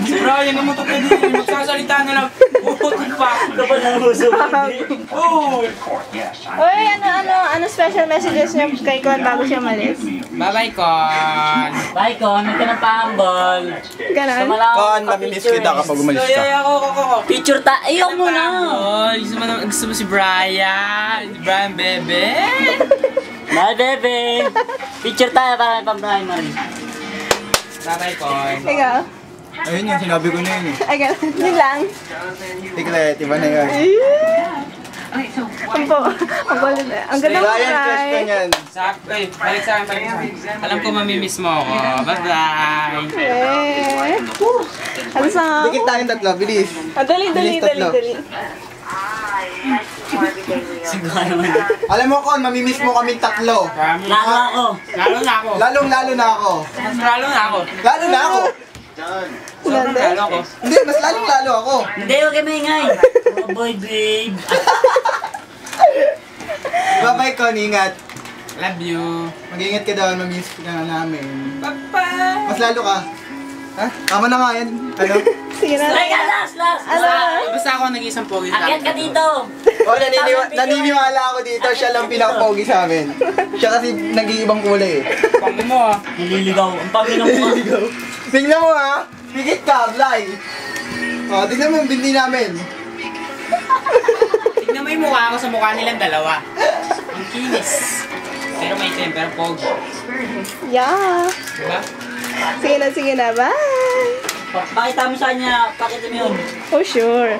Si Brian naman ito pwede rin. Magsasalita na lang. Utot pa. Kapag nanguso mo. Oh! Uy, ano special messages niyo kay Con bago siya malis? Bye-bye, Con. Bye, Con. Huwag ka ng pahambol. Ganon? Kon, mamimiss kita kapag umalis ka. Ay, ako. Picture ta. Ayok mo na. Gusto mo si Brian. Si Brian, bebe. Bye, bebe. Picture tayo para may pang-primary. Bye-bye, Con. Ikaw? Ayun yun, sinabi ko na yun eh. Ay, ganon. Yun lang. Tiglet, iba na yun. Ang kulit na. Ang ganda mo, Brian, crush ko Brian. niyan. Balik sa akin. Alam ko mamimiss mo ako. Bye-bye. Ano sa... Dikit tayong tatlo, bilis. Dali. Siguro naman. Alam mo, Kon, mamimiss mo kaming tatlo. Lalo ako. Lalo na ako. Lalo na ako. Mas lalo na ako. Lalo na ako. Sobrang lalo ako. Hindi, mas lalo ako. Hindi, huwag kayo maingay. Oh boy, babe. Bye-bye, Kon, ingat. Love you. Mag-ingat ka daw, mamimiss ka na namin. Bye-bye. Mas lalo ka. Ha? Tama na nga yan. Ano? Sige na. Teka, last. Basta ako nag-isang pogi sa Akyat ka dito. Oh, naniniwala ako dito. Siya lang pinaka-pogi sa amin. Siya kasi nag-iibang kulay eh. Pango mo ah. Nililigaw. Ang panginoon mo. Tingnan mo ha. Pikit ka, Blay. Oh, tingnan mo yung binti namin. Tignan mo yung mukha ko sa mukha nilang dalawa. Ang kinis. Pero may temper pogi. Yeah. Diba? Sige na. Bye. Pakita mo sa kanya. Pakita mo yun. Oh, sure.